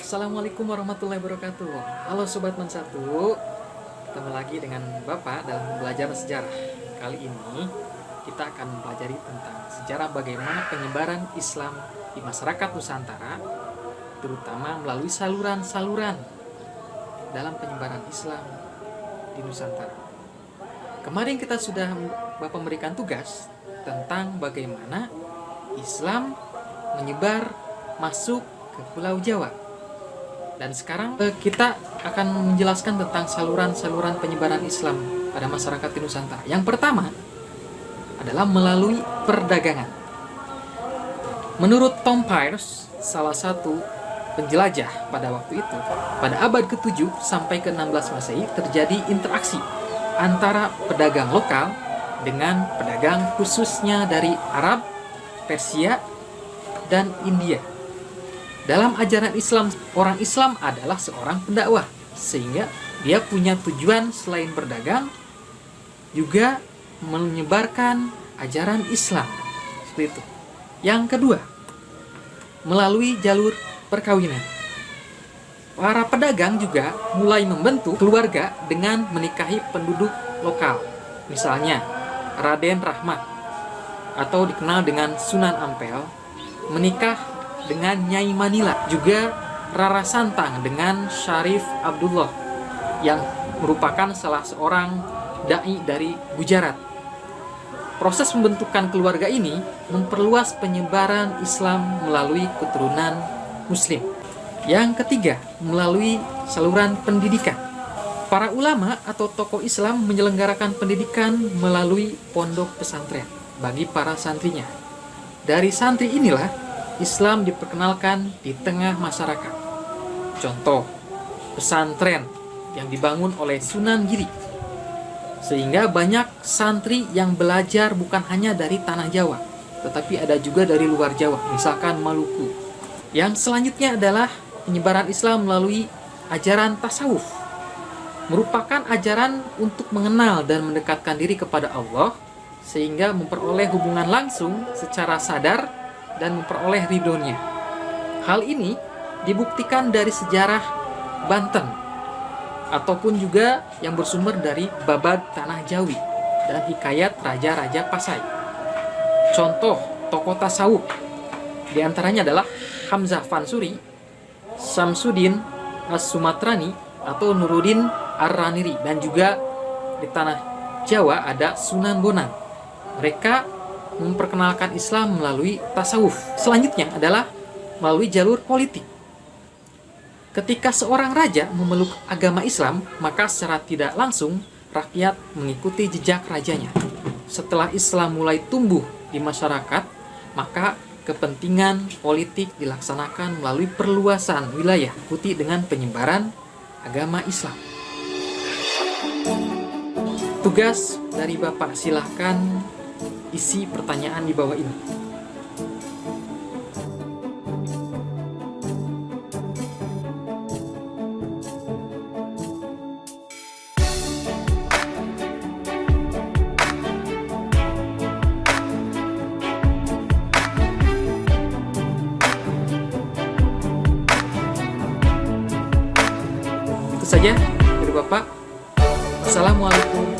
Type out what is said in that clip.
Assalamualaikum warahmatullahi wabarakatuh. Halo Sobat Mensatu, ketemu lagi dengan Bapak dalam belajar sejarah. Kali ini kita akan mempelajari tentang sejarah bagaimana penyebaran Islam di masyarakat Nusantara, terutama melalui saluran-saluran dalam penyebaran Islam di Nusantara. Kemarin kita sudah Bapak memberikan tugas tentang bagaimana Islam menyebar masuk ke Pulau Jawa. Dan sekarang kita akan menjelaskan tentang saluran-saluran penyebaran Islam pada masyarakat di Nusantara. Yang pertama adalah melalui perdagangan. Menurut Tom Peirce, salah satu penjelajah pada waktu itu, pada abad ke-7 sampai ke-16 Masehi terjadi interaksi antara pedagang lokal dengan pedagang khususnya dari Arab, Persia, dan India. Dalam ajaran Islam, orang Islam adalah seorang pendakwah, sehingga dia punya tujuan selain berdagang, juga menyebarkan ajaran Islam. Seperti itu. Yang kedua, melalui jalur perkawinan. Para pedagang juga mulai membentuk keluarga dengan menikahi penduduk lokal. Misalnya, Raden Rahmat, atau dikenal dengan Sunan Ampel, menikah dengan Nyai Manila, juga Rara Santang dengan Syarif Abdullah yang merupakan salah seorang dai dari Gujarat. Proses pembentukan keluarga ini memperluas penyebaran Islam melalui keturunan Muslim. Yang ketiga, melalui saluran pendidikan. Para ulama atau tokoh Islam menyelenggarakan pendidikan melalui pondok pesantren bagi para santrinya. Dari santri inilah Islam diperkenalkan di tengah masyarakat. Contoh, pesantren yang dibangun oleh Sunan Giri. Sehingga banyak santri yang belajar bukan hanya dari tanah Jawa, tetapi ada juga dari luar Jawa, misalkan Maluku. Yang selanjutnya adalah penyebaran Islam melalui ajaran tasawuf. Merupakan ajaran untuk mengenal dan mendekatkan diri kepada Allah, sehingga memperoleh hubungan langsung secara sadar dan memperoleh ridhonya. Hal ini dibuktikan dari sejarah Banten, ataupun juga yang bersumber dari Babad Tanah Jawi dan hikayat Raja-Raja Pasai. Contoh tokoh tasawuf diantaranya adalah Hamzah Fansuri, Samsudin As-Sumatrani atau Nuruddin Ar-Raniri, dan juga di tanah Jawa ada Sunan Bonang. Mereka memperkenalkan Islam melalui tasawuf. Selanjutnya adalah melalui jalur politik. Ketika seorang raja memeluk agama Islam, maka secara tidak langsung rakyat mengikuti jejak rajanya. Setelah Islam mulai tumbuh di masyarakat, maka kepentingan politik dilaksanakan melalui perluasan wilayah, ikuti dengan penyebaran agama Islam. Tugas dari Bapak, silahkan isi pertanyaan di bawah ini. Itu saja dari Bapak. Assalamualaikum